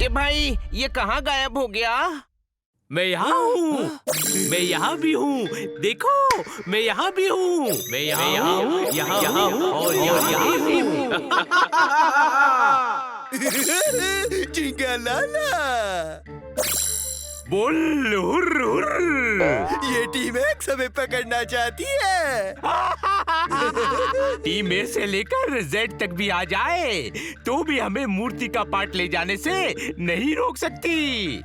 भाई ये कहाँ गायब हो गया? मैं यहाँ हूँ, मैं यहाँ भी हूँ, देखो मैं यहाँ भी हूँ, मैं यहाँ हूँ, यहाँ हूँ और यहाँ भी हूँ। झिंगा लाला, बोल हुर्र हुर्र। ये टीम एक्स हमें पकड़ना चाहती है। टीम ए से लेकर जेड तक भी आ जाए तो भी हमें मूर्ति का पार्ट ले जाने से नहीं रोक सकती।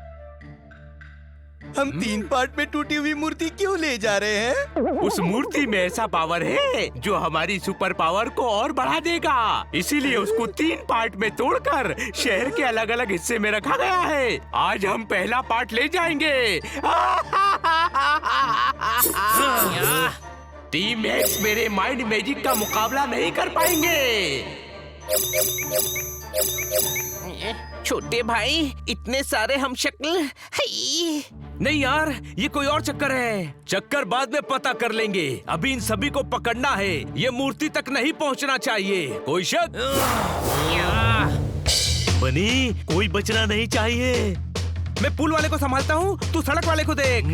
हम 3 पार्ट में टूटी हुई मूर्ति क्यों ले जा रहे हैं? उस मूर्ति में ऐसा पावर है जो हमारी सुपर पावर को और बढ़ा देगा, इसीलिए उसको 3 पार्ट में तोड़कर शहर के अलग अलग हिस्से में रखा गया है। आज हम पहला पार्ट ले जाएंगे। टीम एक्स मेरे माइंड मैजिक का मुकाबला नहीं कर पाएंगे। छोटे भाई इतने सारे हम शक्ल नहीं यार, ये कोई और चक्कर है। चक्कर बाद में पता कर लेंगे, अभी इन सभी को पकड़ना है। ये मूर्ति तक नहीं पहुंचना चाहिए। कोई शक? बनी, कोई बचना नहीं चाहिए। मैं पुल वाले को संभालता हूँ, तू सड़क वाले को देख।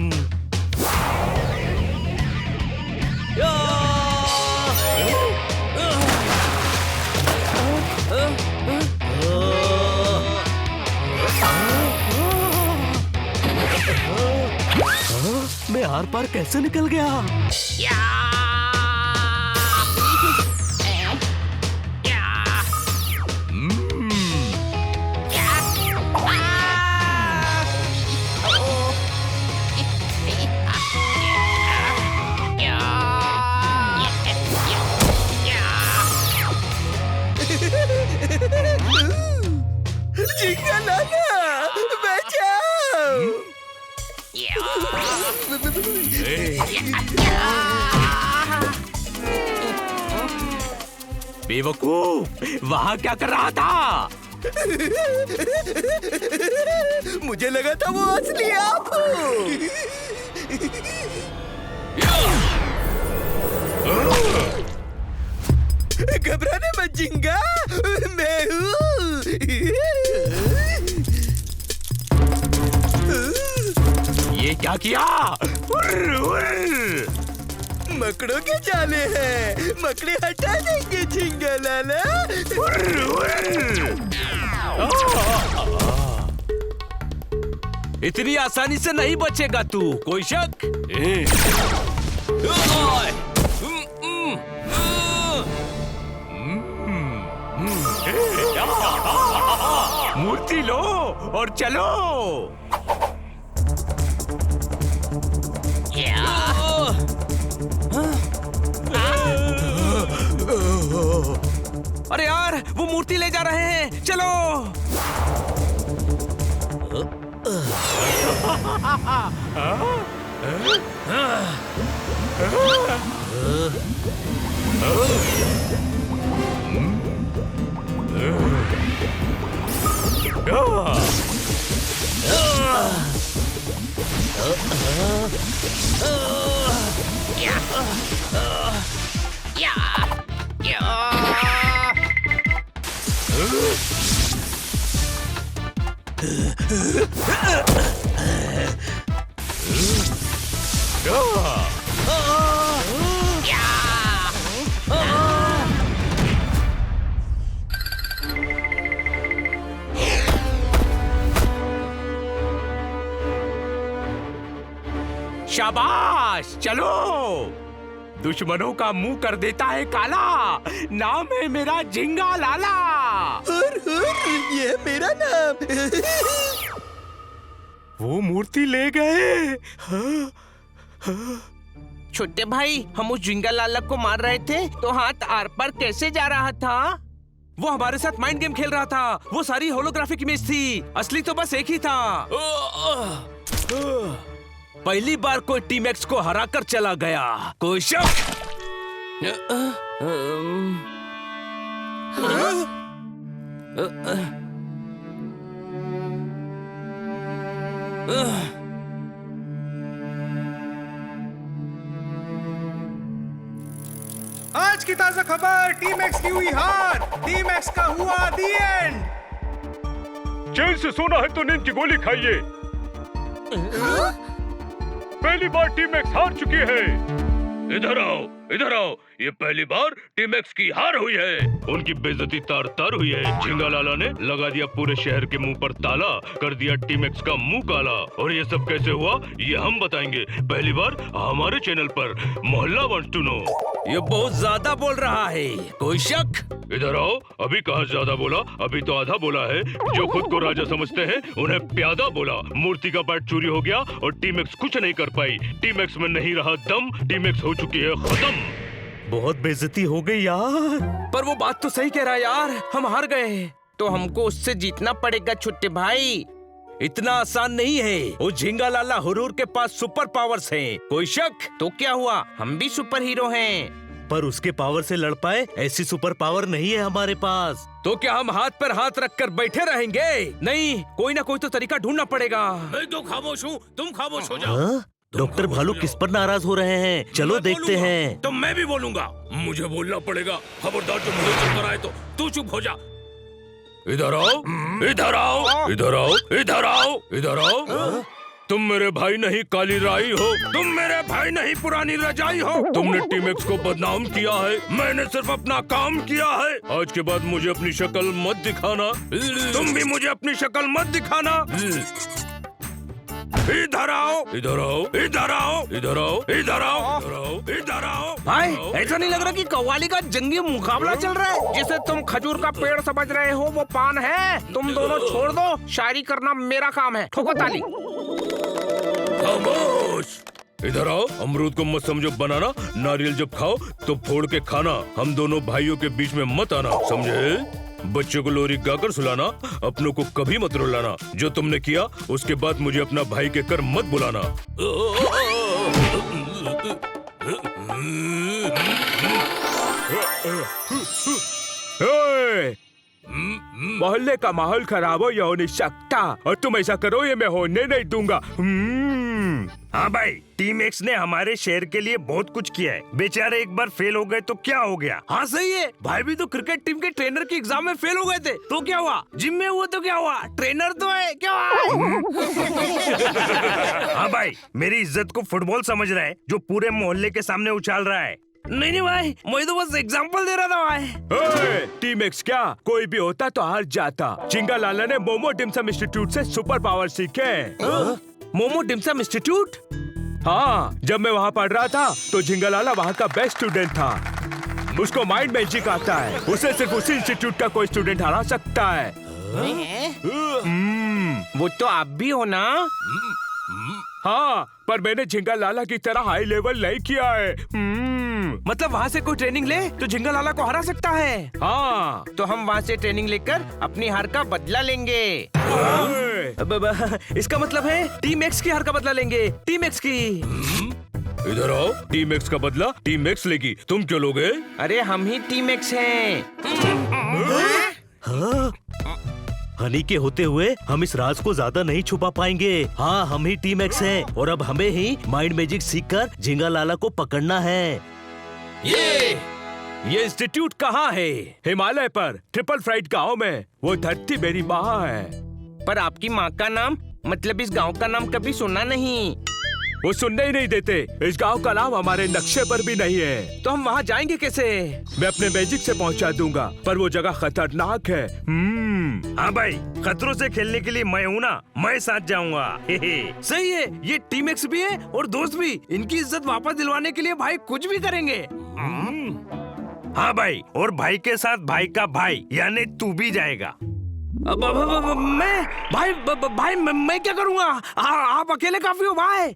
मैं आर पार कैसे निकल गया? झिंगा लाला, बचाओ! बेवकूफ, वहाँ क्या कर रहा था? मुझे लगा था वो असली आप हो। घबराने मत झिंगा, मैं हूँ। ये क्या किया? मकड़ों के जाले हैं, मकड़े हटा देंगे झिंगा लाला। इतनी आसानी से नहीं बचेगा तू, कोई शक? मूर्ति लो और चलो। अरे यार वो मूर्ति ले जा रहे हैं, चलो। शाबाश, चलो। दुश्मनों का मुंह कर देता है काला। नाम है मेरा झिंगा लाला। ये मेरा नाम। वो मूर्ति ले गए। छोटे भाई हम उस झिंगा लाला को मार रहे थे तो हाथ आर पार कैसे जा रहा था? वो हमारे साथ माइंड गेम खेल रहा था। वो सारी होलोग्राफिक इमेज थी, असली तो बस एक ही था। पहली बार कोई टीम एक्स को हराकर चला गया, कोई शक? आज की ताजा खबर, टीम एक्स की हुई हार, टीम एक्स का हुआ दी एंड। चैन से सोना है तो नींद की गोली खाइए। पहली बार टीम एक्स हार चुकी है। इधर आओ, इधर आओ। ये पहली बार टीम एक्स की हार हुई है। उनकी बेइज्जती तार तार हुई है। झिंगा लाला ने लगा दिया पूरे शहर के मुंह पर ताला, कर दिया टीम एक्स का मुंह काला। और ये सब कैसे हुआ ये हम बताएंगे पहली बार हमारे चैनल पर। मोहल्ला वांट्स टू नो। ये बहुत ज्यादा बोल रहा है, कोई शक? इधर आओ। अभी कहाँ ज्यादा बोला, अभी तो आधा बोला है। जो खुद को राजा समझते हैं उन्हें प्यादा बोला। मूर्ति का पार्ट चोरी हो गया और टीम एक्स कुछ नहीं कर पाई। टीम एक्स में नहीं रहा दम, टीम एक्स हो चुकी है खत्म। बहुत बेइज्जती हो गई यार। पर वो बात तो सही कह रहा है यार, हम हार गए तो हमको उससे जीतना पड़ेगा छोटे भाई। इतना आसान नहीं है। वो झिंगा लाला हुरूर के पास सुपर पावर्स हैं, कोई शक? तो क्या हुआ, हम भी सुपर हीरो हैं। पर उसके पावर से लड़ पाए ऐसी सुपर पावर नहीं है हमारे पास। तो क्या हम हाथ पर हाथ रखकर बैठे रहेंगे? नहीं, कोई ना कोई तो तरीका ढूंढना पड़ेगा। मैं तो खामोश हूँ, तुम खामोश हो जाओ। हाँ? डॉक्टर भालू किस पर नाराज हो रहे हैं? चलो मैं देखते बोलूंगा, हैं। तो मैं भी बोलूंगा। मुझे बोलना पड़ेगा। खबरदार जो मुझे चक्कर आए तो तू चुप हो जा। इधर आओ, इधर आओ, इधर आओ, इधर आओ, इधर आओ। तुम मेरे भाई नहीं काली राई हो, तुम मेरे भाई नहीं पुरानी रजाई हो। तुमने टीम एक्स को बदनाम किया है, मैंने सिर्फ अपना काम किया है। आज के बाद मुझे अपनी शक्ल मत दिखाना, तुम भी मुझे अपनी शक्ल मत दिखाना। इधर आओ, इधर आओ, इधर आओ, इधर आओ, इधर आओ, इधर आओ, इधर आओ। भाई ऐसा नहीं लग रहा कि कव्वाली का जंगी मुकाबला चल रहा है? जिसे तुम खजूर का पेड़ समझ रहे हो वो पान है। तुम दोनों छोड़ दो, शायरी करना मेरा काम है। ठोको ताली। खामोश। इधर आओ। अमरूद को मत समझो बनाना, नारियल जब खाओ तो फोड़ के खाना। हम दोनों भाइयों के बीच में मत आना, समझे? बच्चों को लोरी गाकर सुलाना, अपनों को कभी मत रुलाना। जो तुमने किया उसके बाद मुझे अपना भाई के कर मत बुलाना। मोहल्ले का माहौल खराब हो, यह हो नहीं सकता। और तुम ऐसा करो ये मैं होने नहीं दूंगा। हाँ भाई, टीम एक्स ने हमारे शहर के लिए बहुत कुछ किया है। बेचारे एक बार फेल हो गए तो क्या हो गया? हाँ सही है, भाई भी तो क्रिकेट टीम के ट्रेनर की एग्जाम में फेल हो गए थे, तो क्या हुआ? जिम में हुआ तो क्या हुआ? ट्रेनर तो है, क्या हुआ? हाँ भाई, मेरी इज्जत को फुटबॉल समझ रहा है जो पूरे मोहल्ले के सामने उछाल रहा है। नहीं भाई, मैं तो बस एग्जांपल दे रहा था भाई। टीम एक्स क्या कोई भी होता तो हार जाता। झिंगा लाला ने मोमो डिमसम इंस्टीट्यूट से सुपर पावर सीखे। Momo dim sum institute? हाँ, जब मैं वहाँ पढ़ रहा था तो झिंगा लाला वहाँ का बेस्ट स्टूडेंट था। उसको माइंड मैजिक आता है, उसे सिर्फ उसी इंस्टीट्यूट का कोई स्टूडेंट हरा सकता है। वो तो आप भी हो ना? हाँ, पर मैंने झिंगा लाला की तरह हाई लेवल नहीं किया है। मतलब वहाँ से कोई ट्रेनिंग ले तो झिंगा लाला को हरा सकता है। हाँ, तो हम वहाँ से ट्रेनिंग लेकर अपनी हार का बदला लेंगे। इसका मतलब है टीम एक्स की हार का बदला लेंगे। टीम एक्स की। इधर आओ। टीम एक्स का बदला टीम एक्स लेगी, तुम क्यों लोगे? अरे हम ही टीम एक्स हैं। हाँ? हनी के होते हुए हम इस राज को ज्यादा नहीं छुपा पाएंगे। हाँ, हम ही टीम एक्स हैं और अब हमें ही माइंड मैजिक सीखकर झिंगा लाला को पकड़ना है। ये इंस्टीट्यूट कहाँ है? हिमालय पर ट्रिपल फ्राइड गांव में। वो धरती मेरी माँ है। पर आपकी माँ का नाम, मतलब इस गांव का नाम कभी सुना नहीं। वो सुनने ही नहीं देते। इस गांव का नाम हमारे नक्शे पर भी नहीं है। तो हम वहाँ जाएंगे कैसे? मैं अपने मैजिक से पहुँचा दूंगा, पर वो जगह खतरनाक है। हाँ भाई, खतरों से खेलने के लिए मैं हूँ ना, मैं साथ जाऊंगा। सही है, ये टीम एक्स भी है और दोस्त भी। इनकी इज्जत वापस दिलवाने के लिए भाई कुछ भी करेंगे। हाँ भाई, और भाई के साथ भाई का भाई यानी तू भी जाएगा। मैं क्या करूँगा? आप अकेले काफी हो भाई।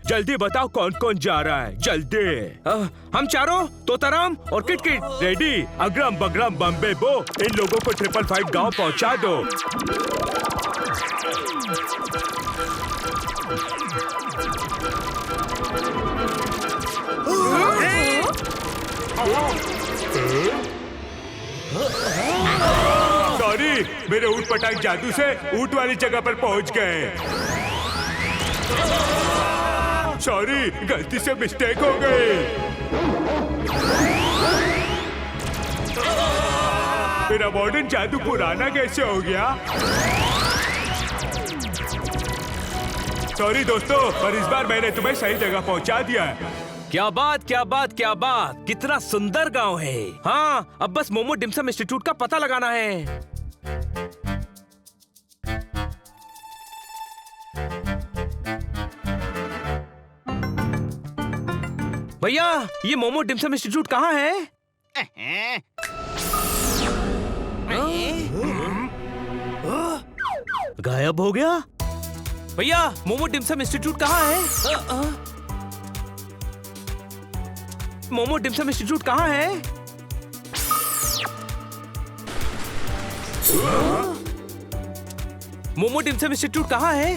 जल्दी बताओ कौन कौन जा रहा है, जल्दी। हम चारों, तोताराम और किटकिट रेडी। अग्रम बग्रम बम्बे बो, इन लोगों को ट्रिपल फाइव गांव पहुंचा दो। सॉरी, मेरे ऊट पटांग जादू से ऊट वाली जगह पर पहुंच गए। सॉरी, गलती से मिस्टेक हो गई। मेरा मॉडर्न जादू पुराना कैसे हो गया? सॉरी दोस्तों, पर इस बार मैंने तुम्हें सही जगह पहुंचा दिया है। क्या बात क्या बात क्या बात, कितना सुंदर गांव है। हाँ, अब बस मोमो डिम्सम इंस्टीट्यूट का पता लगाना है। भैया, ये मोमो डिम्सम इंस्टीट्यूट कहाँ है? गायब हो गया। भैया, मोमो डिम्सम इंस्टीट्यूट कहाँ है? मोमो डिम्सम इंस्टीट्यूट कहाँ है? मोमो डिम्सम इंस्टीट्यूट कहाँ है?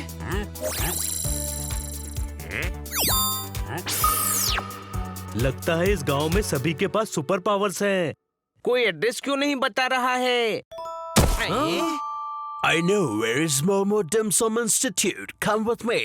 लगता है इस गांव में सभी के पास सुपर पावर्स हैं। कोई एड्रेस क्यों नहीं बता रहा है? I know where is Momo Dim Sum Institute. Come with me.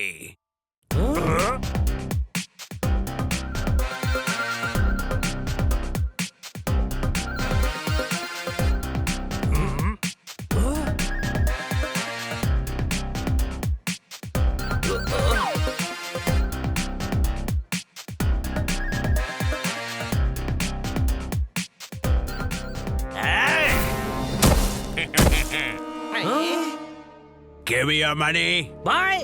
Give me your money. भाई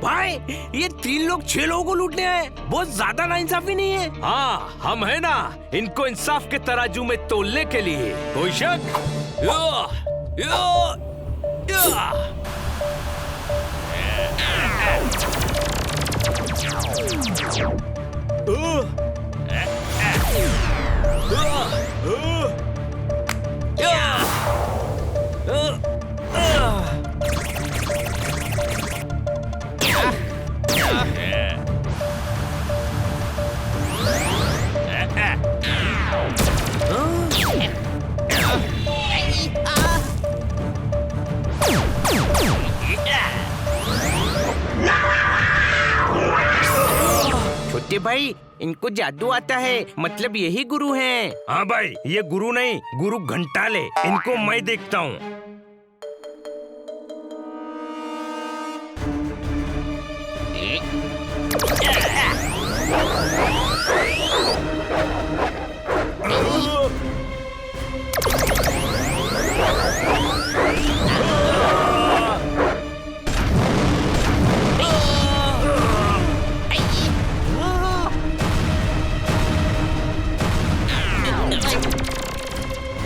भाई, ये 3 लोग 6 लोगों को लूटने आए। बहुत ज्यादा नाइंसाफी नहीं है? हाँ, हम है ना इनको इंसाफ के तराजू में तोलने के लिए। कोई शक? छोटे भाई, इनको जादू आता है, मतलब यही गुरु हैं। हाँ भाई, ये गुरु नहीं, गुरु घंटाले। इनको मैं देखता हूँ।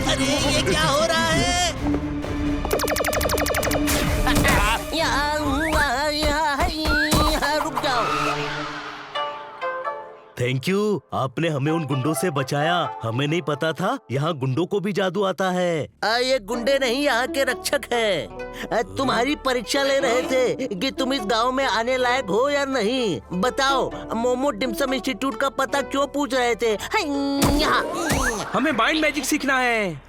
अरे ये क्या हो रहा है? रुक जाओ। थैंक यू, आपने हमें उन गुंडों से बचाया। हमें नहीं पता था यहाँ गुंडों को भी जादू आता है। ये गुंडे नहीं, यहाँ के रक्षक हैं। तुम्हारी परीक्षा ले रहे थे कि तुम इस गांव में आने लायक हो या नहीं। बताओ, मोमो डिम्सम इंस्टीट्यूट का पता क्यों पूछ रहे थे? हमें माइंड मैजिक सीखना है।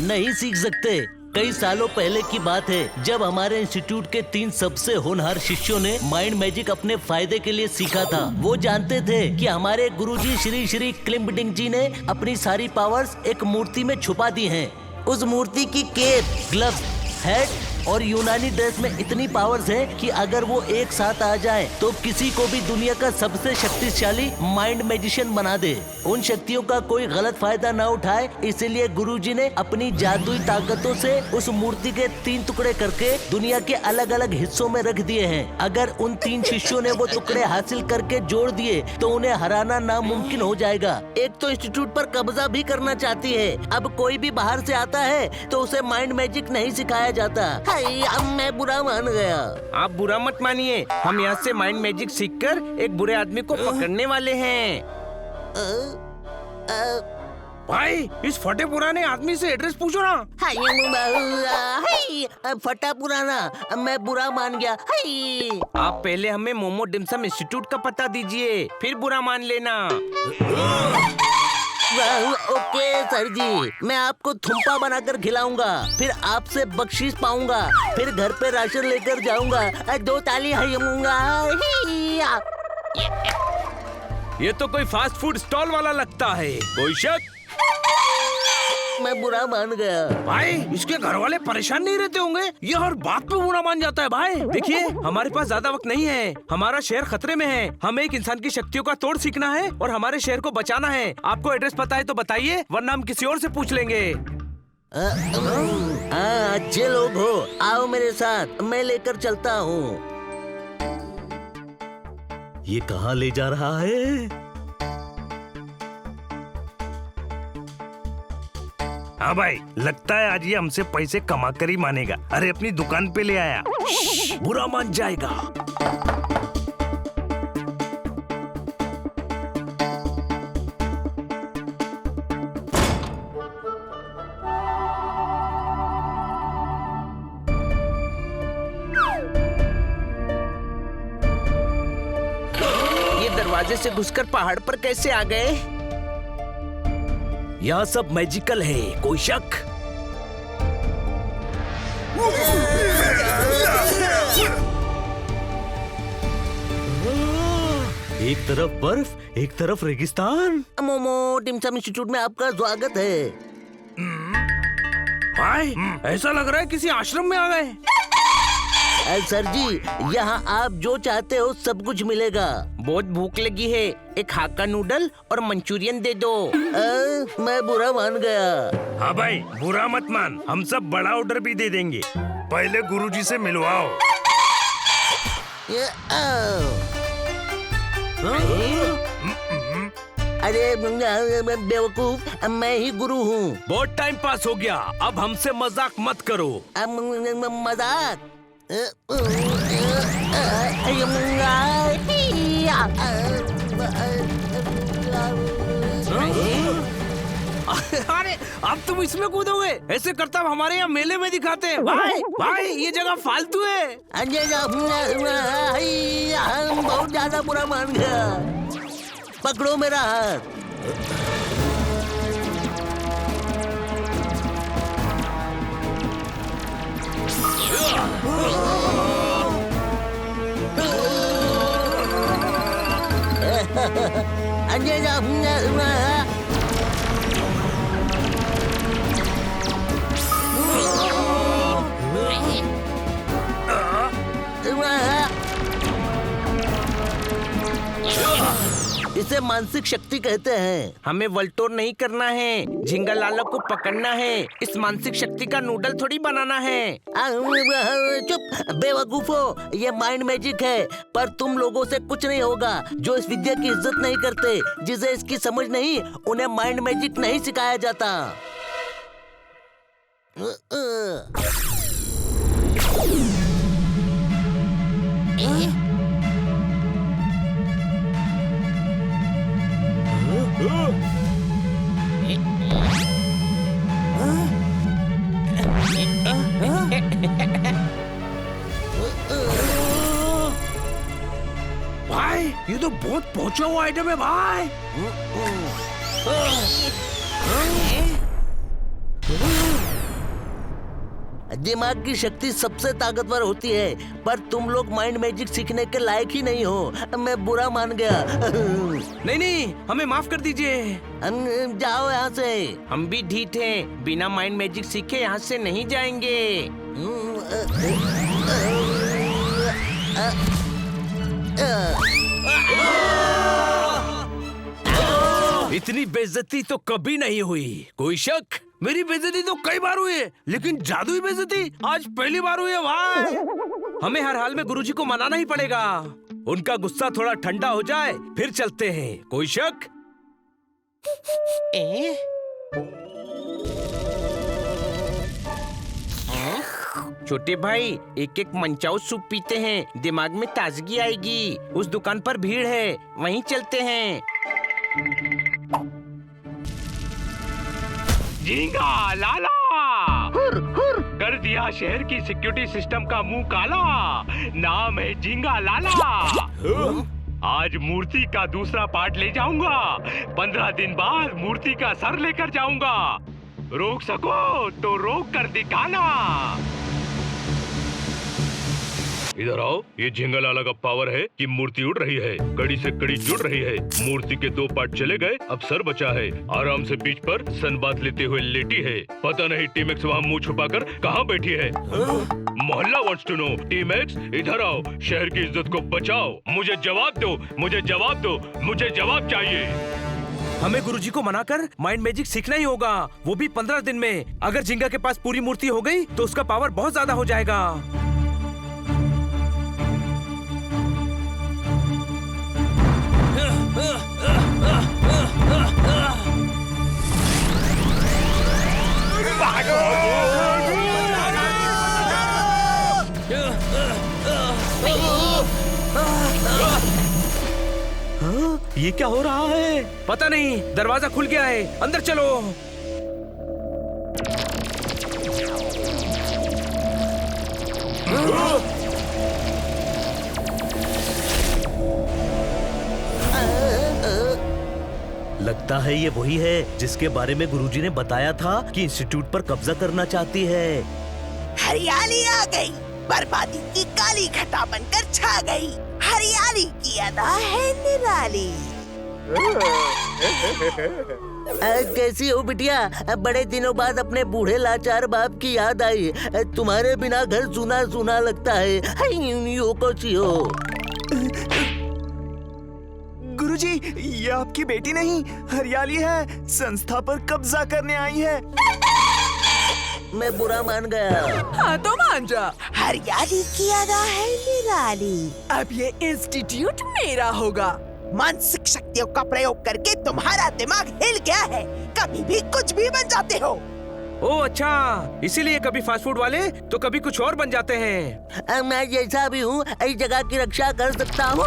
नहीं सीख सकते। कई सालों पहले की बात है, जब हमारे इंस्टीट्यूट के 3 सबसे होनहार शिष्यों ने माइंड मैजिक अपने फायदे के लिए सीखा था। वो जानते थे कि हमारे गुरुजी श्री श्री क्लिम्बडिंग जी ने अपनी सारी पावर्स एक मूर्ति में छुपा दी हैं। उस मूर्ति की केप, ग्लव्स, हेड और यूनानी ड्रेस में इतनी पावर्स है कि अगर वो एक साथ आ जाए तो किसी को भी दुनिया का सबसे शक्तिशाली माइंड मैजिशियन बना दे। उन शक्तियों का कोई गलत फायदा न उठाए, इसलिए गुरुजी ने अपनी जादुई ताकतों से उस मूर्ति के 3 टुकड़े करके दुनिया के अलग अलग हिस्सों में रख दिए हैं। अगर उन 3 शिष्यों ने वो टुकड़े हासिल करके जोड़ दिए तो उन्हें हराना नामुमकिन हो जाएगा। एक तो इंस्टीट्यूट पर कब्जा भी करना चाहती है। अब कोई भी बाहर से आता है तो उसे माइंड मैजिक नहीं सिखाया जाता। अब मैं बुरा मान गया। आप बुरा मत मानिए, हम यहाँ से माइंड मैजिक सीखकर एक बुरे आदमी को पकड़ने वाले हैं। भाई, इस फटे पुराने आदमी से एड्रेस पूछो ना। फटा पुराना, मैं बुरा मान गया। आप पहले हमें मोमो डिम्सम इंस्टीट्यूट का पता दीजिए, फिर बुरा मान लेना। ओके सर जी, मैं आपको थुम्पा बनाकर खिलाऊंगा, फिर आपसे बख्शीश पाऊंगा, फिर घर पे राशन लेकर जाऊंगा, 2 ताली हयूंगा। ये तो कोई फास्ट फूड स्टॉल वाला लगता है। कोई शक? मैं बुरा मान गया। भाई इसके घर वाले परेशान नहीं रहते होंगे? ये हर बात पे बुरा मान जाता है भाई। देखिए हमारे पास ज्यादा वक्त नहीं है, हमारा शहर खतरे में है। हमें एक इंसान की शक्तियों का तोड़ सीखना है और हमारे शहर को बचाना है। आपको एड्रेस पता है तो बताइए, वरना हम किसी और से पूछ लेंगे। अच्छे लोग हो, आओ मेरे साथ, मैं लेकर चलता हूँ। ये कहाँ ले जा रहा है? हाँ भाई, लगता है आज ये हमसे पैसे कमा कर ही मानेगा। अरे अपनी दुकान पे ले आया। बुरा मान जाएगा। ये दरवाजे से घुसकर पहाड़ पर कैसे आ गए? यह सब मैजिकल है, कोई शक? एक तरफ बर्फ, एक तरफ रेगिस्तान। मोमो टिमसम इंस्टीट्यूट में आपका स्वागत है। भाई ऐसा लग रहा है किसी आश्रम में आ गए। सर जी, यहाँ आप जो चाहते हो सब कुछ मिलेगा। बहुत भूख लगी है, एक हाक्का नूडल और मंचूरियन दे दो। मैं बुरा मान गया। हाँ भाई, बुरा मत मान, हम सब बड़ा ऑर्डर भी दे देंगे। पहले गुरुजी से मिलवाओ। अरे बेवकूफ, मैं ही गुरु हूँ। बहुत टाइम पास हो गया, अब हमसे मजाक मत करो। मजाक? अरे अब तुम इसमें कूदोगे? ऐसे करतब हमारे यहाँ मेले में दिखाते हैं। भाई भाई ये जगह फालतू है। बहुत ज्यादा बुरा मान गया। पकड़ो मेरा हाथ। इसे मानसिक शक्ति कहते हैं। हमें वल्टोर नहीं करना है, झिंगा लाला को पकड़ना है। इस मानसिक शक्ति का नूडल थोड़ी बनाना है। चुप बेवकूफो, ये माइंड मैजिक है। पर तुम लोगों से कुछ नहीं होगा। जो इस विद्या की इज्जत नहीं करते, जिसे इसकी समझ नहीं, उन्हें माइंड मैजिक नहीं सिखाया जाता। भाई ये तो बहुत पहुंचा हुआ आइटम है भाई। दिमाग की शक्ति सबसे ताकतवर होती है, पर तुम लोग माइंड मैजिक सीखने के लायक ही नहीं हो। मैं बुरा मान गया। नहीं नहीं, हमें माफ कर दीजिए। जाओ यहाँ से। हम भी ढीठ हैं, बिना माइंड मैजिक सीखे यहाँ से नहीं जाएंगे। इतनी बेइज्जती तो कभी नहीं हुई। कोई शक? मेरी बेइज्जती तो कई बार हुई है, लेकिन जादुई बेइज्जती आज पहली बार हुई है भाई। हमें हर हाल में गुरुजी को मनाना ही पड़ेगा। उनका गुस्सा थोड़ा ठंडा हो जाए फिर चलते हैं। कोई शक? छोटे भाई, एक एक मंचाऊ सूप पीते हैं, दिमाग में ताजगी आएगी। उस दुकान पर भीड़ है, वहीं चलते हैं। झींगा लाला कर दिया शहर की सिक्योरिटी सिस्टम का मुंह काला। नाम है झींगा लाला। आज मूर्ति का दूसरा पार्ट ले जाऊंगा। 15 दिन बाद मूर्ति का सर लेकर जाऊंगा। रोक सको तो रोक कर दिखाना। इधर आओ। ये झिंगालाला का पावर है कि मूर्ति उड़ रही है, कड़ी से कड़ी जुड़ रही है। मूर्ति के 2 पार्ट चले गए, अब सर बचा है। आराम से बीच पर सनबाथ लेते हुए लेटी है। पता नहीं टीमैक्स वहाँ मुंह छुपाकर कहाँ बैठी है। मोहल्ला वांट्स टू नो। टीमैक्स इधर आओ, शहर की इज्जत को बचाओ। मुझे जवाब दो, मुझे जवाब दो, मुझे जवाब चाहिए। हमें गुरुजी को मनाकर माइंड मैजिक सीखना ही होगा, वो भी 15 दिन में। अगर झिंगा के पास पूरी मूर्ति हो गई तो उसका पावर बहुत ज्यादा हो जाएगा। ये क्या हो रहा है? पता नहीं, दरवाजा खुल गया है, अंदर चलो। लगता है ये वही है जिसके बारे में गुरुजी ने बताया था कि इंस्टीट्यूट पर कब्जा करना चाहती है। हरियाली आ गई, बर्बादी की काली घटा बनकर छा गई। हरियाली की अदा है निराली। कैसी हो बिटिया? बड़े दिनों बाद अपने बूढ़े लाचार बाप की याद आई। तुम्हारे बिना घर सुना सुना लगता है। यो कैसी हो? गुरुजी, ये आपकी बेटी नहीं, हरियाली है। संस्था पर कब्जा करने आई है। मैं बुरा मान गया। हाँ तो मान जा। हरियाली की अदा है निराली। अब ये इंस्टीट्यूट मेरा होगा। मानसिक शक्तियों का प्रयोग करके तुम्हारा दिमाग हिल गया है। कभी भी कुछ भी बन जाते हो। ओह अच्छा, इसीलिए कभी फास्ट फूड वाले तो कभी कुछ और बन जाते हैं। मैं जैसा भी हूँ इस जगह की रक्षा कर सकता हूँ।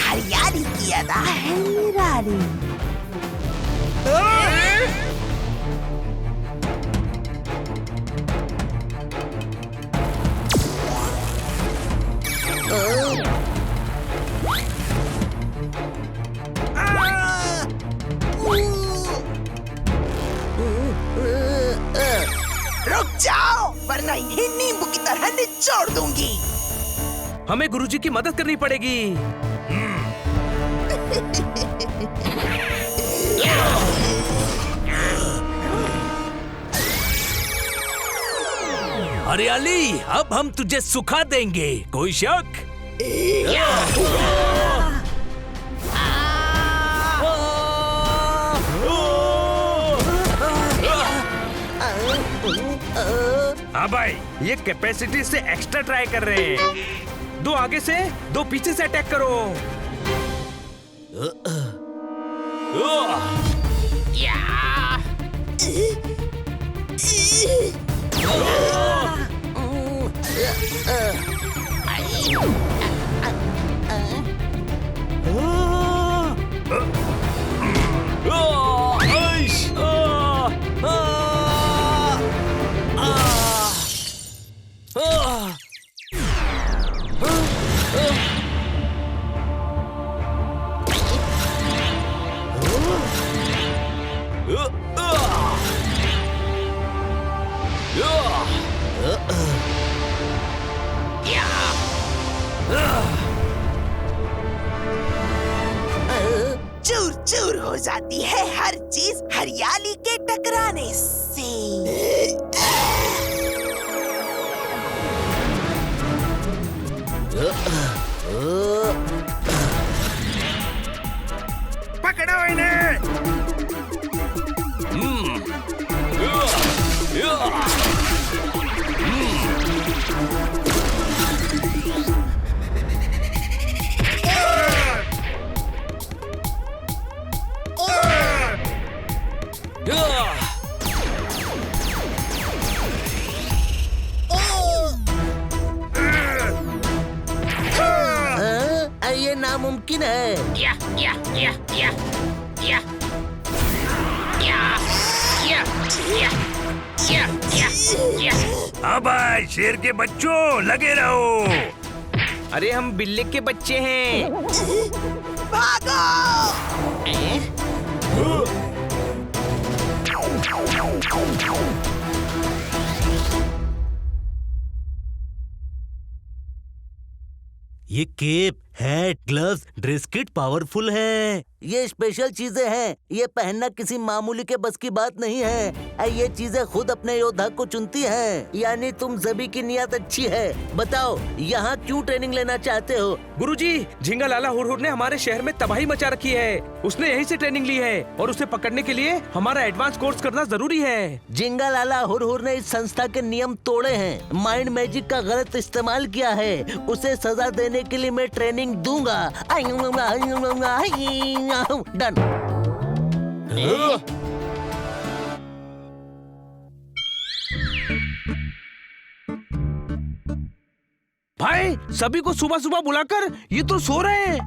हरियाली की अदा है निराली। रुक जाओ, वरना इन्हें नींबू की तरह निचोड़ दूंगी। हमें गुरुजी की मदद करनी पड़ेगी। हरियाली, अब हम तुझे सुखा देंगे, कोई शक? हाँ भाई, ये कैपेसिटी से एक्स्ट्रा ट्राई कर रहे हैं। 2 आगे से 2 पीछे से अटैक करो। चूर चूर हो जाती है हर चीज हरियाली के टकराने से। जाओ इन्हें। ये नामुमकिन है। हाँ भाई, शेर के बच्चों लगे रहो। अरे हम बिल्ली के बच्चे हैं। भागो। ये cape, hat, gloves, dress kit powerful है। ये स्पेशल चीजें हैं। ये पहनना किसी मामूली के बस की बात नहीं है। ये चीजें खुद अपने योद्धा को चुनती हैं। यानी तुम सभी की नियत अच्छी है। बताओ यहाँ क्यों ट्रेनिंग लेना चाहते हो? गुरुजी, झिंगा लाला हुरहुर ने हमारे शहर में तबाही मचा रखी है। उसने यहीं से ट्रेनिंग ली है और उसे पकड़ने के लिए हमारा एडवांस कोर्स करना जरूरी है। झिंगा लाला हुरहुर ने इस संस्था के नियम तोड़े हैं, माइंड मैजिक का गलत इस्तेमाल किया है। उसे सजा देने के लिए मैं ट्रेनिंग दूंगा। डन। भाई, सभी को सुबह सुबह बुलाकर ये तो सो रहे हैं।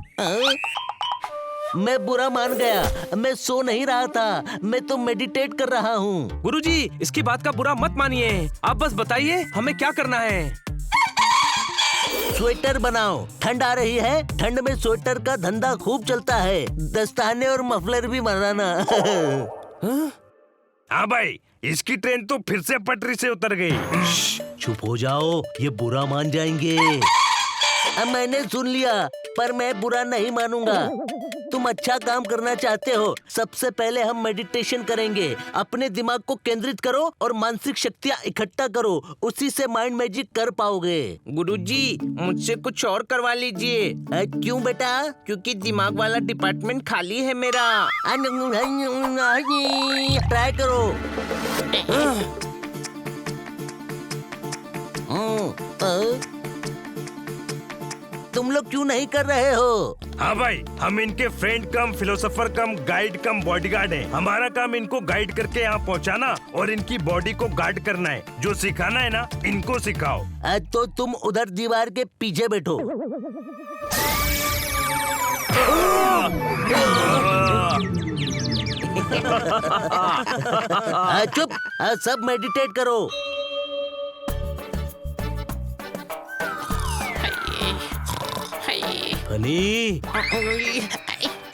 मैं बुरा मान गया। मैं सो नहीं रहा था, मैं तो मेडिटेट कर रहा हूँ। गुरुजी, इसकी बात का बुरा मत मानिए। आप बस बताइए हमें क्या करना है। स्वेटर बनाओ। ठंड आ रही है, ठंड में स्वेटर का धंधा खूब चलता है। दस्ताने और मफलर भी बनाना। हाँ भाई, इसकी ट्रेन तो फिर से पटरी से उतर गई। चुप हो जाओ, ये बुरा मान जाएंगे। मैंने सुन लिया, पर मैं बुरा नहीं मानूंगा। तुम अच्छा काम करना चाहते हो, सबसे पहले हम मेडिटेशन करेंगे। अपने दिमाग को केंद्रित करो और मानसिक शक्तियाँ इकट्ठा करो, उसी से माइंड मैजिक कर पाओगे। गुरुजी, मुझसे कुछ और करवा लीजिए। क्यों बेटा? क्योंकि दिमाग वाला डिपार्टमेंट खाली है मेरा। ट्राई करो। तुम लोग क्यों नहीं कर रहे हो? हाँ भाई, हम इनके फ्रेंड कम फिलोसोफर कम गाइड कम बॉडीगार्ड हैं। हमारा काम इनको गाइड करके यहाँ पहुँचाना और इनकी बॉडी को गार्ड करना है। जो सिखाना है ना, इनको सिखाओ। तो तुम उधर दीवार के पीछे बैठो। चुप, सब मेडिटेट करो। फनी,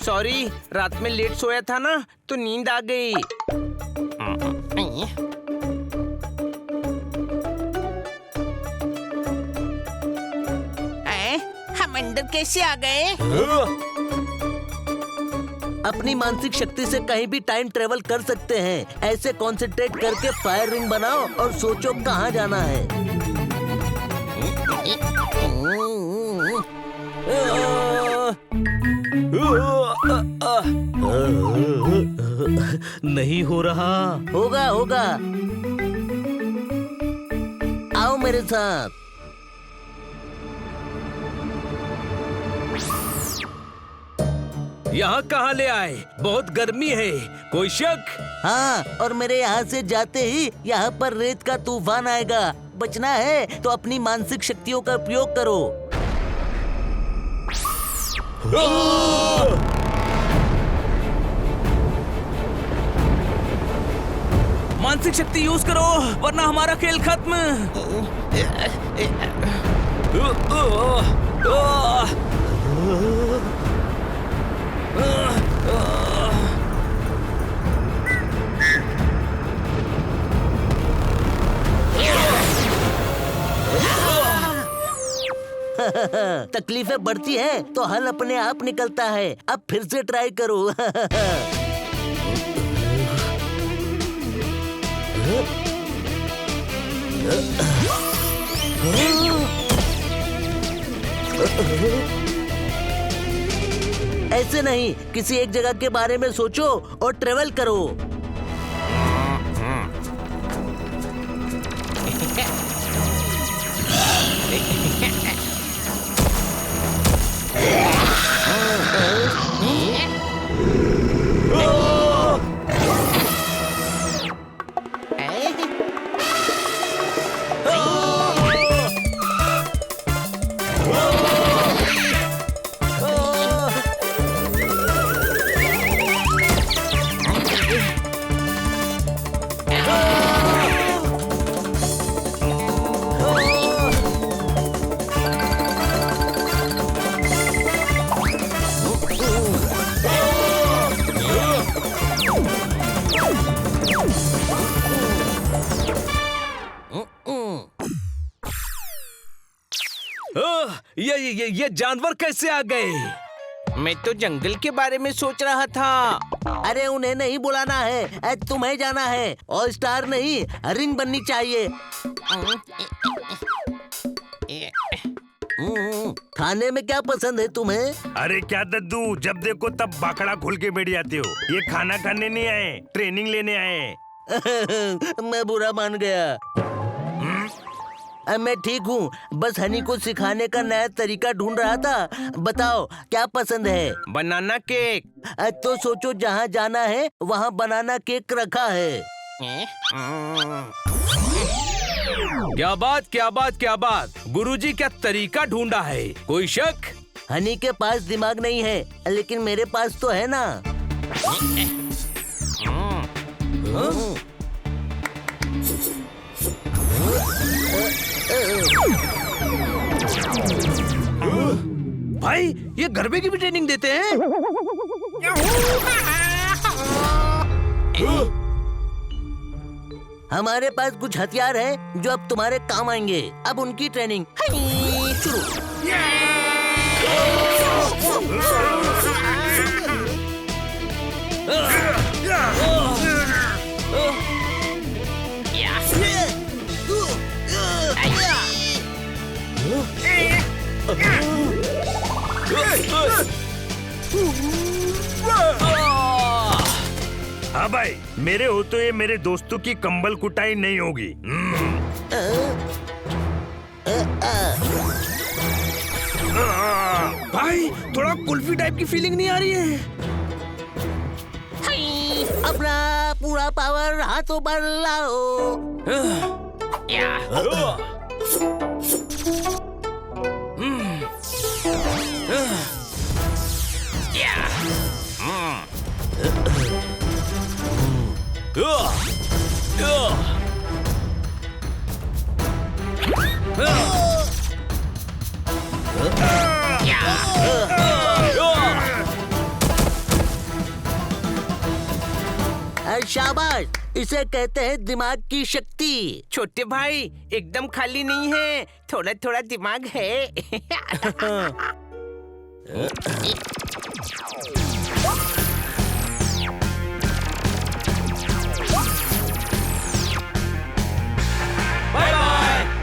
सॉरी, रात में लेट सोया था ना, तो नींद आ गई। हम अंदर कैसे आ गए? अपनी मानसिक शक्ति से कहीं भी टाइम ट्रेवल कर सकते हैं। ऐसे कंसंट्रेट करके फायर रिंग बनाओ और सोचो कहाँ जाना है। नहीं हो रहा। होगा होगा, आओ मेरे साथ। यहाँ कहाँ ले आए? बहुत गर्मी है, कोई शक? हाँ, और मेरे यहाँ से जाते ही यहाँ पर रेत का तूफान आएगा। बचना है तो अपनी मानसिक शक्तियों का उपयोग करो। मानसिक शक्ति यूज करो, वरना हमारा खेल खत्म। तकलीफें बढ़ती हैं तो हल अपने आप निकलता है। अब फिर से ट्राई करो। ऐसे नहीं, किसी एक जगह के बारे में सोचो और ट्रेवल करो। ये जानवर कैसे आ गए? मैं तो जंगल के बारे में सोच रहा था। अरे उन्हें नहीं बुलाना है, तुम्हें जाना है। ऑल स्टार नहीं, रिंग बननी चाहिए। खाने में क्या पसंद है तुम्हें? अरे क्या दद्दू, जब देखो तब बाकड़ा खोल के बैठ जाते हो। ये खाना खाने नहीं आए, ट्रेनिंग लेने आए। मैं बुरा मान गया। मैं ठीक हूँ, बस हनी को सिखाने का नया तरीका ढूंढ रहा था। बताओ क्या पसंद है? बनाना केक। तो सोचो, जहाँ जाना है वहाँ बनाना केक रखा है। क्या बात, क्या बात, क्या बात। गुरुजी क्या तरीका ढूंढा है? कोई शक? हनी के पास दिमाग नहीं है, लेकिन मेरे पास तो है ना। भाई, ये गरबे की भी ट्रेनिंग देते हैं? हमारे पास कुछ हथियार है जो अब तुम्हारे काम आएंगे। अब उनकी ट्रेनिंग शुरू। हाँ भाई, मेरे हो तो ये मेरे दोस्तों की कंबल कुटाई नहीं होगी। भाई, थोड़ा कुल्फी टाइप की फीलिंग नहीं आ रही है? अपना पूरा पावर हाथों पर लाओ। शाबाश, इसे कहते हैं दिमाग की शक्ति। छोटे भाई, एकदम खाली नहीं है, थोड़ा थोड़ा दिमाग है। Bye bye.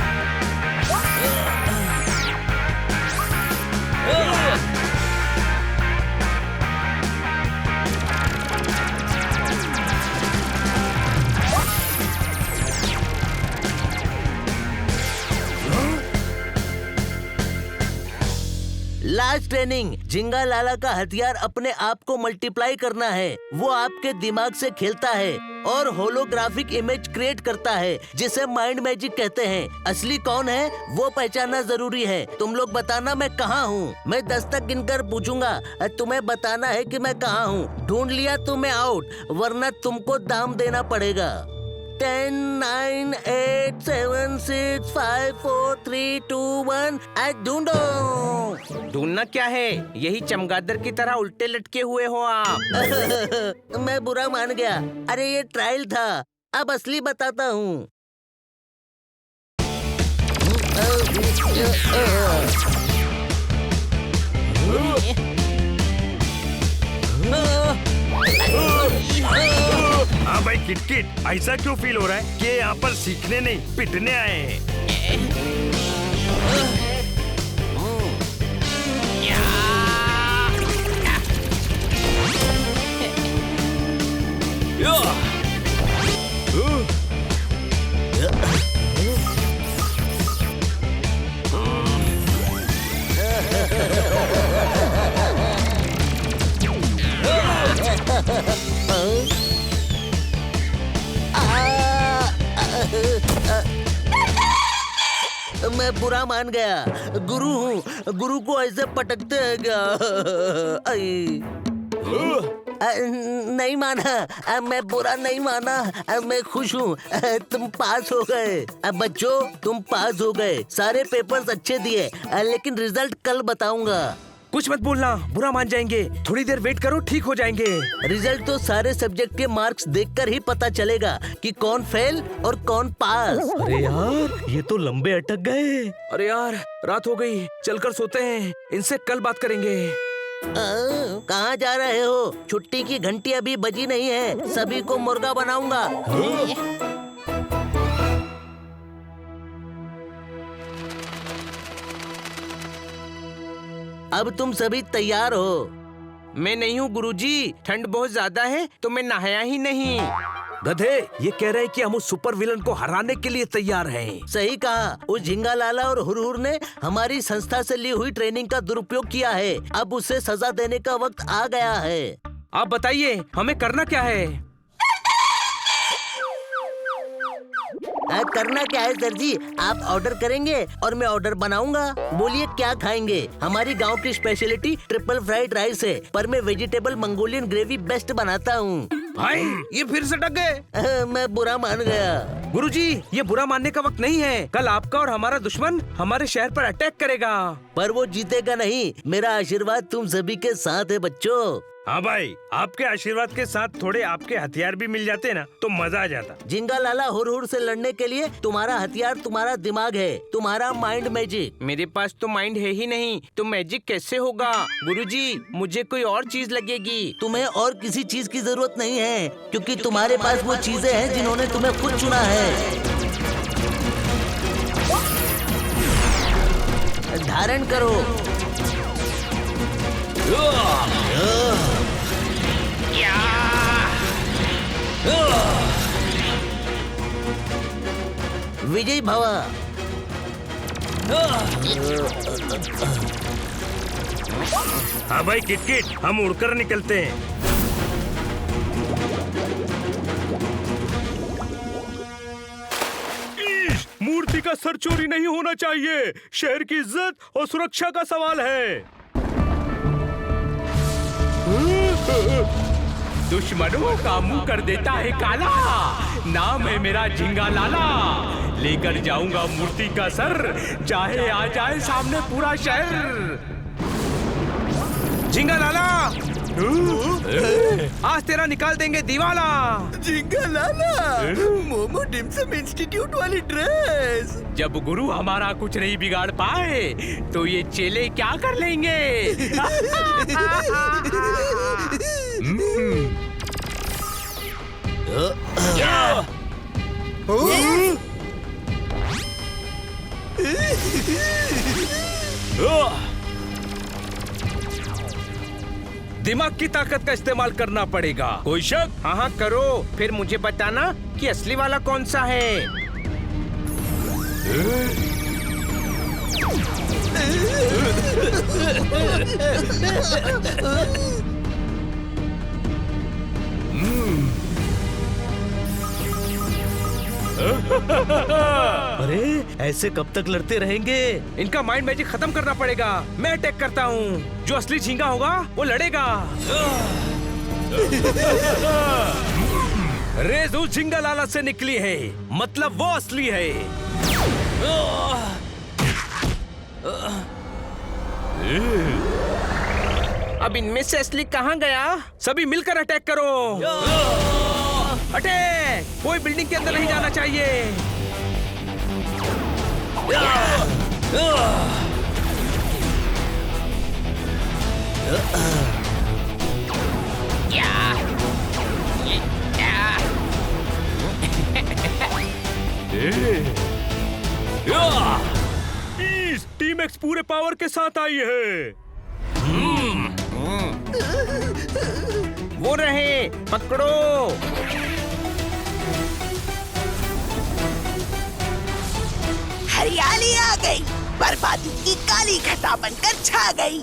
लास्ट ट्रेनिंग, झिंगा लाला का हथियार अपने आप को मल्टीप्लाई करना है। वो आपके दिमाग से खेलता है और होलोग्राफिक इमेज क्रिएट करता है, जिसे माइंड मैजिक कहते हैं। असली कौन है वो पहचानना जरूरी है। तुम लोग बताना मैं कहाँ हूँ। मैं 10 तक गिनकर पूछूंगा, तुम्हें बताना है कि मैं कहाँ हूँ। ढूंढ लिया तो मैं आउट, वरना तुमको दाम देना पड़ेगा। 10, 9, 8, 7, 6, 5, 4, 3, 2, 1। ढूंढो। ढूंढना क्या है? यही चमगादड़ की तरह उल्टे लटके हुए हो आप। मैं बुरा मान गया। अरे ये ट्रायल था, अब असली बताता हूँ। हाँ भाई किटकिट, ऐसा क्यों फील हो रहा है कि यहाँ पर सीखने नहीं पिटने आए हैं? मैं बुरा मान गया। गुरु हूँ, गुरु को ऐसे पटकते हैं क्या? नहीं माना, मैं बुरा नहीं माना, मैं खुश हूँ। तुम पास हो गए। बच्चों, तुम पास हो गए। सारे पेपर्स अच्छे दिए, लेकिन रिजल्ट कल बताऊंगा। कुछ मत बोलना, बुरा मान जाएंगे। थोड़ी देर वेट करो, ठीक हो जाएंगे। रिजल्ट तो सारे सब्जेक्ट के मार्क्स देखकर ही पता चलेगा कि कौन फेल और कौन पास। अरे यार, ये तो लंबे अटक गए। अरे यार, रात हो गई, चलकर सोते हैं। इनसे कल बात करेंगे। कहाँ जा रहे हो? छुट्टी की घंटी अभी बजी नहीं है। सभी को मुर्गा बनाऊंगा। अब तुम सभी तैयार हो? मैं नहीं हूँ गुरुजी, ठंड बहुत ज्यादा है तो मैं नहाया ही नहीं। गधे, ये कह रहे हैं कि हम उस सुपर विलन को हराने के लिए तैयार हैं। सही कहा। उस झिंगा लाला और हुरहुर ने हमारी संस्था से ली हुई ट्रेनिंग का दुरुपयोग किया है। अब उसे सजा देने का वक्त आ गया है। आप बताइए, हमें करना क्या है? करना क्या है सर जी? आप ऑर्डर करेंगे और मैं ऑर्डर बनाऊंगा। बोलिए क्या खाएंगे? हमारी गांव की स्पेशलिटी ट्रिपल फ्राइड राइस है, पर मैं वेजिटेबल मंगोलियन ग्रेवी बेस्ट बनाता हूँ। भाई, ये फिर से अटक गए। मैं बुरा मान गया। गुरुजी, ये बुरा मानने का वक्त नहीं है। कल आपका और हमारा दुश्मन हमारे शहर पर अटैक करेगा। पर वो जीतेगा नहीं। मेरा आशीर्वाद तुम सभी के साथ है बच्चों। हाँ भाई, आपके आशीर्वाद के साथ थोड़े आपके हथियार भी मिल जाते ना तो मजा आ जाता। झिंगा लाला हुरहुर से लड़ने के लिए तुम्हारा हथियार तुम्हारा दिमाग है, तुम्हारा माइंड मैजिक। मेरे पास तो माइंड है ही नहीं, तो मैजिक कैसे होगा? गुरुजी, मुझे कोई और चीज लगेगी। तुम्हें और किसी चीज की जरूरत नहीं है, क्योंकि तुम्हारे पास वो चीजें हैं जिन्होंने तुम्हें खुद चुना है। धारण करो। विजय भवा। हाँ भाई किटकिट, हम उड़कर निकलते हैं। मूर्ति का सर चोरी नहीं होना चाहिए। शहर की इज्जत और सुरक्षा का सवाल है। दुश्मनों का मुंह कर देता है काला। नाम है मेरा झिंगा लाला। लेकर जाऊंगा मूर्ति का सर, चाहे आ जाए सामने पूरा शहर। झिंगा लाला, आज तेरा निकाल देंगे दीवाला। झिंगा लाला, मोमो डिम्सम इंस्टीट्यूट वाली ड्रेस। जब गुरु हमारा कुछ नहीं बिगाड़ पाए तो ये चेले क्या कर लेंगे? दिमाग की ताकत का इस्तेमाल करना पड़ेगा। कोई शक? हाँ हाँ करो, फिर मुझे बताना कि असली वाला कौन सा है। अरे ऐसे कब तक लड़ते रहेंगे? इनका माइंड मैजिक खत्म करना पड़ेगा। मैं अटैक करता हूँ। जो असली झींगा होगा वो लड़ेगा। रेज उस झिंगा लाला से निकली है, मतलब वो असली है। अब इनमें से असली कहाँ गया? सभी मिलकर अटैक करो। अटैक! कोई बिल्डिंग के अंदर नहीं जाना चाहिए। टीम एक्स पूरे पावर के साथ आई है। वो रहे, पकड़ो। गई। बर्बादी की काली घटा बनकर छा गई।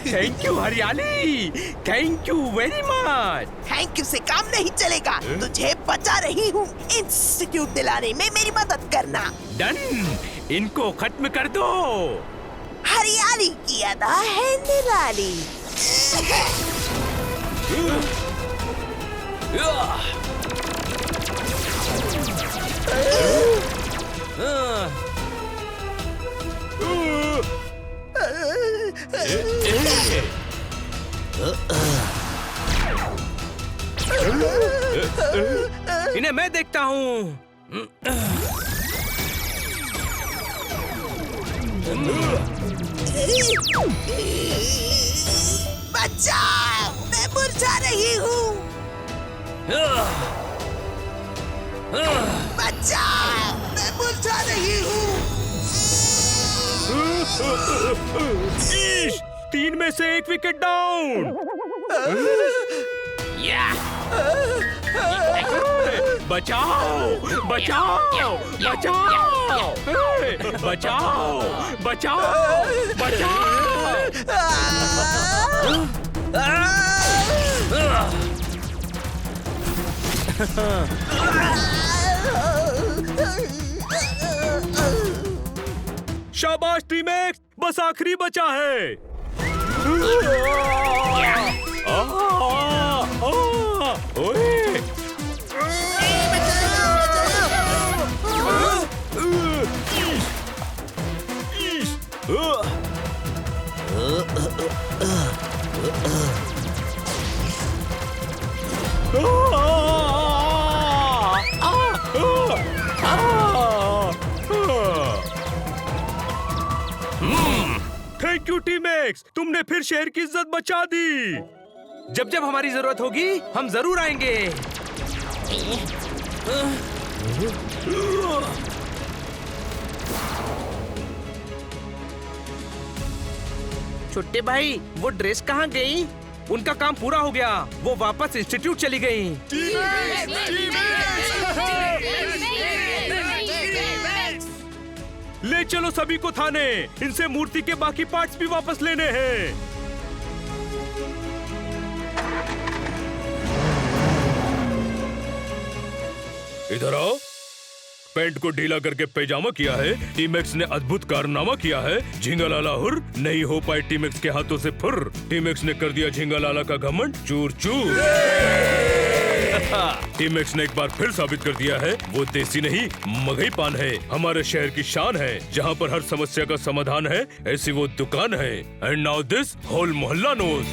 थैंक यू हरियाली, thank you very much. Thank you से काम नहीं चलेगा। तुझे बचा रही हूँ। इंस्टीट्यूट दिलाने में मेरी मदद करना। डन, इनको खत्म कर दो। हरियाली की अदा है निराली। इन्हें मैं देखता हूँ। बचाओ, मैं मुरझा रही हूँ। बचाओ, मैं मुरझा रही हूँ। 3 में से 1 विकेट डाउन। बचाओ, बचाओ, बचाओ, बचाओ, बचाओ, बचाओ। शाबाश टीम एक्स, बस आखिरी बचा है। थैंक यू टीम एक्स, तुमने फिर शहर की इज्जत बचा दी। जब जब हमारी जरूरत होगी हम जरूर आएंगे। छोटे भाई, वो ड्रेस कहाँ गई? उनका काम पूरा हो गया, वो वापस इंस्टीट्यूट चली गई। ले चलो सभी को थाने, इनसे मूर्ति के बाकी पार्ट्स भी वापस लेने हैं। इधर आओ। पैंट को ढीला करके पैजामा किया है। टीमेक्स ने अद्भुत कारनामा किया है। झिंगालाला हुर, नहीं हो पाए टीमेक्स के हाथों से फुर। टीमेक्स ने कर दिया झिंगालाला का घमंड चूर चूर। टीमेक्स ने एक बार फिर साबित कर दिया है वो देसी नहीं मगही पान है, हमारे शहर की शान है। जहाँ पर हर समस्या का समाधान है, ऐसी वो दुकान है। एंड नाउ दिस होल मोहल्ला नोज।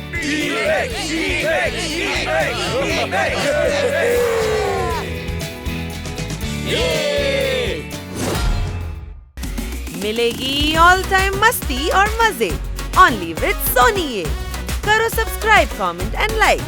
मिलेगी ऑल टाइम मस्ती और मजे ओनली विद सोनी। करो सब्सक्राइब, कमेंट एंड लाइक।